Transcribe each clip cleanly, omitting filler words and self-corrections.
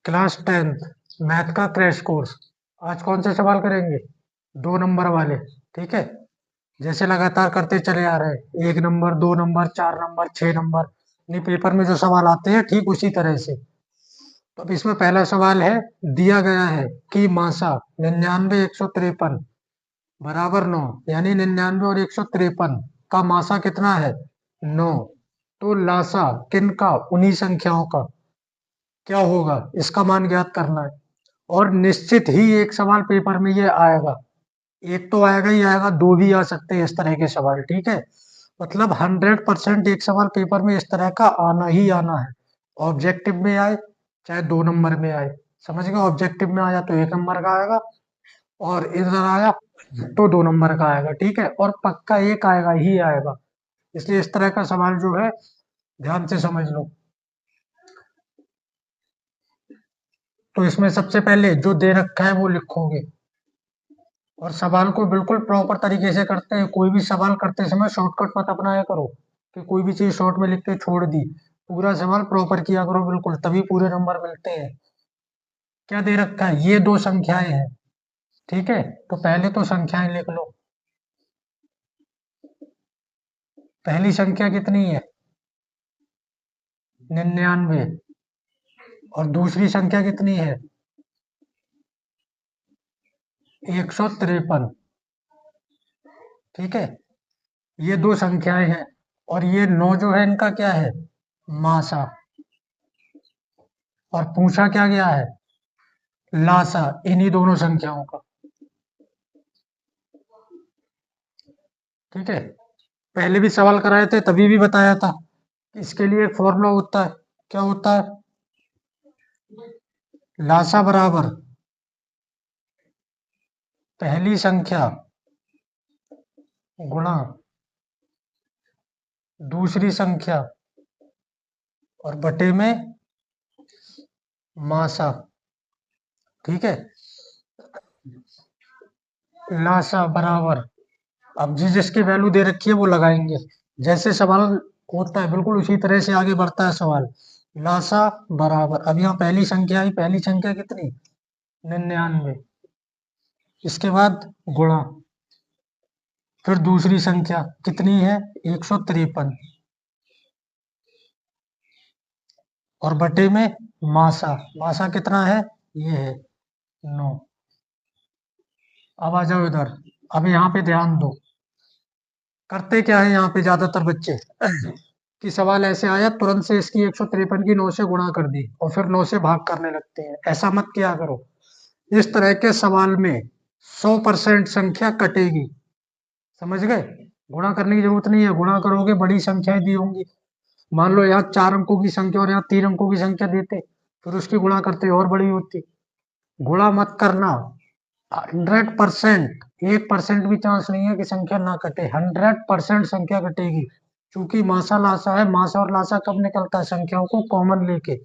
Class 10th math का crash course. आज कौन से सवाल करेंगे? 2 नंबर वाले। ठीक है, जैसे लगातार करते चले आ रहे हैं, 1 नंबर, 2 नंबर, 4 नंबर, 6 नंबर, नहीं पेपर में जो सवाल आते हैं ठीक उसी तरह से। तो अब इसमें पहला सवाल है, दिया गया है कि मासा 99 153 बराबर 9, यानी 99 और 153 का मासा कितना है? 9। तो लासा किन का, उन्हीं संख्याओं का क्या होगा, इसका मान ज्ञात करना है। और निश्चित ही एक सवाल पेपर में ये आएगा, एक तो आएगा ही आएगा, दो भी आ सकते हैं इस तरह के सवाल। ठीक है, मतलब 100% एक सवाल पेपर में इस तरह का आना ही आना है। ऑब्जेक्टिव में आए चाहे 2 नंबर में आए, समझ गए? ऑब्जेक्टिव में आया तो 1 नंबर का आएगा, और इधर आया तो 2 नंबर का आएगा। ठीक है, और पक्का एक आएगा ही आएगा। इसलिए इस तरह का सवाल जो है ध्यान से समझ लो। तो इसमें सबसे पहले जो दे रखा है वो लिखोगे, और सवाल को बिल्कुल प्रॉपर तरीके से करते हैं। कोई भी सवाल करते समय शॉर्टकट मत अपनाया करो कि कोई भी चीज शॉर्ट में लिख के छोड़ दी। पूरा सवाल प्रॉपर किया करो बिल्कुल, तभी पूरे नंबर मिलते हैं। क्या दे रखा है? ये दो संख्याएं हैं। ठीक है, तो पहले तो संख्याएं लिख लो। पहली संख्या कितनी है? 99। और दूसरी संख्या कितनी है? 153। ठीक है, ये दो संख्याएं हैं, और ये 9 जो है इनका क्या है? मासा। और पूछा क्या गया है? लासा, इन्हीं दोनों संख्याओं का। ठीक है, पहले भी सवाल कराए थे तभी भी बताया था, इसके लिए एक फॉर्मूला होता है। क्या होता है? लासा बराबर पहली संख्या गुणा दूसरी संख्या और बटे में मासा। ठीक है, लासा बराबर, अब जिसकी वैल्यू दे रखी है वो लगाएंगे। जैसे सवाल होता है बिल्कुल उसी तरह से आगे बढ़ता है सवाल। लासा बराबर, अब यहाँ पहली संख्या आई, पहली संख्या कितनी? 99। इसके बाद गुणा, फिर दूसरी संख्या कितनी है? 153, और बटे में मासा। मासा कितना है? ये है 9। अब आ जाओ इधर। अब यहाँ पे ध्यान दो, करते क्या है यहाँ पे ज्यादातर बच्चे कि सवाल ऐसे आया तुरंत से इसकी 153 की 9 से गुणा कर दी और फिर 9 से भाग करने लगते हैं। ऐसा मत किया करो। इस तरह के सवाल में 100% संख्या कटेगी। समझ गए? गुणा करने की जरूरत नहीं है, गुणा करोगे बड़ी संख्याएं दी होंगी। मान लो यहाँ 4 अंकों की संख्या और यहाँ 3 अंकों की संख्या देते, फिर उसकी गुणा करते और बड़ी होती। गुणा मत करना। 100%, 1% भी चांस नहीं है कि संख्या ना कटे। 100% संख्या कटेगी, क्योंकि मासा लासा है। मासा और लासा कब निकलता है? संख्याओं को कॉमन लेके।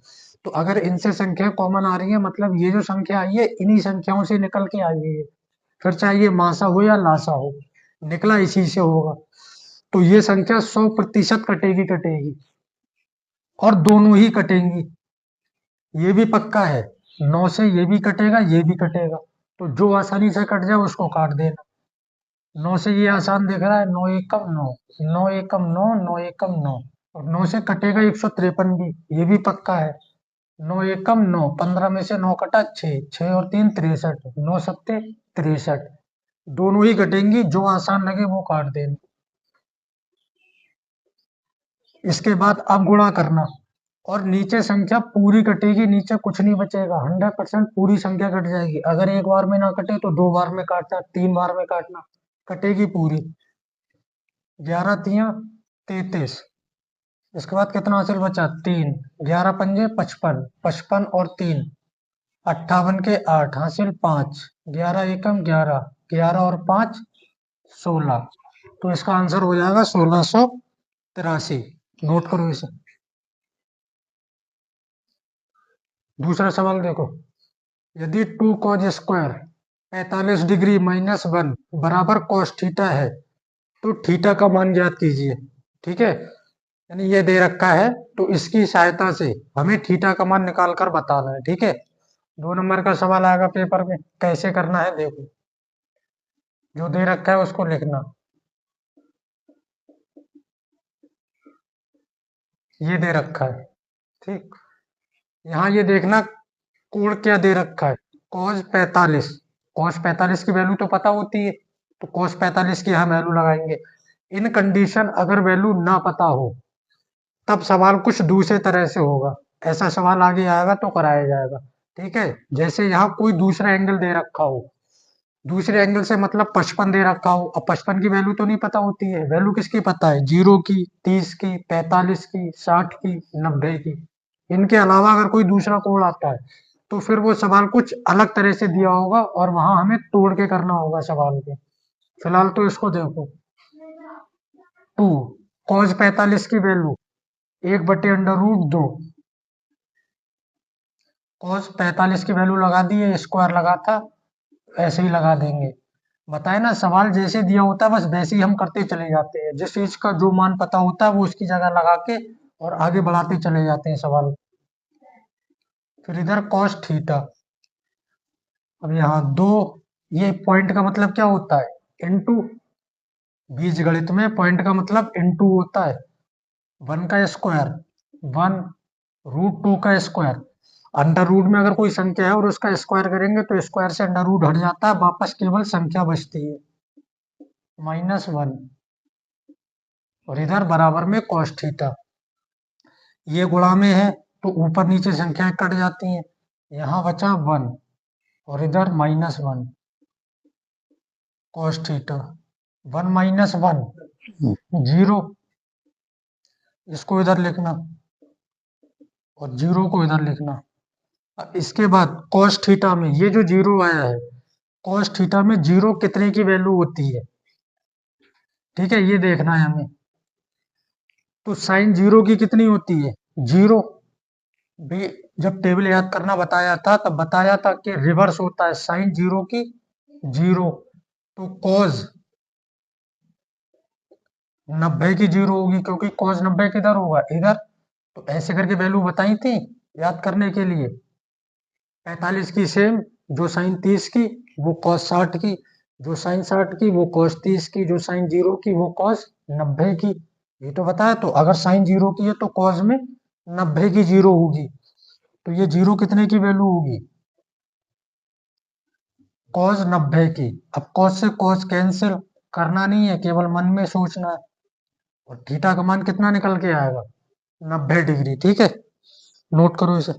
तो अगर इनसे संख्या कॉमन आ रही है, मतलब ये जो संख्या आई है इन्हीं संख्याओं से निकल के आई है। फिर चाहे ये मासा हो या लासा हो, निकला इसी से होगा। तो ये संख्या 100% कटेगी कटेगी, और दोनों ही कटेंगी। ये भी पक्का है, 9 से ये भी कटेगा ये भी कटेगा। तो जो आसानी से कट जाए उसको काट देना। 9 से ये आसान दिख रहा है, 9 एकम 9, 9 एकम 9, 9 एकम 9, और 9 से कटेगा 153 भी, ये भी पक्का है। 9 एकम 9, 15 में से 9 कटा 6, 6 और 3 63, 9 सत्ते 63। दोनों ही कटेंगी, जो आसान लगे वो काट देना। इसके बाद अब गुणा करना, और नीचे संख्या पूरी कटेगी, नीचे कुछ नहीं बचेगा। 100% पूरी संख्या कट जाएगी। अगर एक बार में ना कटे तो 2 बार में काटना, 3 बार में काटना, कटेगी पूरी। 11 तिया 33। इसके बाद कितना हासिल बचा? 3। 11 पंजे 55, 55 और 3 58 के 8 हासिल 5, 11 एकम 11, 11 और 5 16। तो इसका आंसर हो जाएगा 1683। नोट करो इसे। दूसरा सवाल देखो, यदि 2 कॉज स्क्वायर 45 डिग्री माइनस 1 बराबर कॉस थीटा है, तो थीटा का मान ज्ञात कीजिए। ठीक है, यानी ये दे रखा है, तो इसकी सहायता से हमें थीटा का मान निकाल कर बताना है। ठीक है, 2 नंबर का सवाल आएगा पेपर में, कैसे करना है देखो। जो दे रखा है उसको लिखना। ये दे रखा है, ठीक। यहाँ ये देखना कोड क्या दे रखा है, cos 45। cos 45 की वैल्यू तो पता होती है, तो cos 45 की हम वैल्यू लगाएंगे। इन कंडीशन अगर वैल्यू ना पता हो तब सवाल कुछ दूसरे तरह से होगा। ऐसा सवाल आगे आएगा तो कराया जाएगा, ठीक है। जैसे यहाँ कोई दूसरा एंगल दे रखा हो, दूसरे एंगल से मतलब 55 दे रखा हो। अब 55 की वैल्यू तो नहीं पता होती है, वैल्यू किसकी पता है, 0 की, 30 की, 45 की, 60 की, 90 की। इनके अलावा अगर कोई दूसरा कोड आता है तो फिर वो सवाल कुछ अलग तरह से दिया होगा और वहां हमें तोड़ के करना होगा सवाल के। फिलहाल तो इसको देखो, 2 cos 45 की वैल्यू 1/√2। cos 45 की वैल्यू लगा दी है, स्क्वायर लगा था, ऐसे ही लगा देंगे। बताए ना, सवाल जैसे दिया होता है बस वैसे ही हम करते चले जाते हैं। जिस चीज का जो मान पता होता है वो उसकी जगह लगा के और आगे बढ़ाते चले जाते हैं सवाल। फिर इधर cos थीटा। अब यहाँ दो, ये पॉइंट का मतलब क्या होता है, इनटू। बीज गणित में पॉइंट का मतलब इनटू होता है। 1 का स्क्वायर 1, √2 का स्क्वायर। अंडर रूट में अगर कोई संख्या है और उसका स्क्वायर करेंगे तो स्क्वायर से अंडर रूट हट जाता है, वापस केवल संख्या बचती है, -1। और इधर बराबर में cos थीटा। ये गुणा में है तो ऊपर नीचे संख्याएं कट जाती हैं, यहाँ बचा 1 और इधर -1 cos थीटा। 1 - 1 0, इसको इधर लिखना और 0 को इधर लिखना। अब इसके बाद cos थीटा में ये जो 0 आया है, cos थीटा में 0 कितने की वैल्यू होती है, ठीक है, ये देखना है हमें। तो साइन 0 की कितनी होती है, 0। भी जब टेबल याद करना बताया था तब बताया था कि रिवर्स होता है साइन 0 की 0। तो cos 90 की 0 होगी, क्योंकि cos 90 किधर होगा, इधर। तो ऐसे करके वैल्यू बताई थी याद करने के लिए। 45 की सेम, जो साइन 30 की वो cos 60 की, जो साइन 60 की वो cos 30 की, जो साइन 0 की वो cos 90 की। ये तो बताया। तो अगर साइन 0 की है तो cos में 90 की 0 होगी। तो ये 0 कितने की वैल्यू होगी, cos 90 की। अब cos से cos कैंसिल करना नहीं है, केवल मन में सोचना है। और थीटा का मान कितना निकल के आएगा, 90 डिग्री, ठीक है। नोट करो इसे।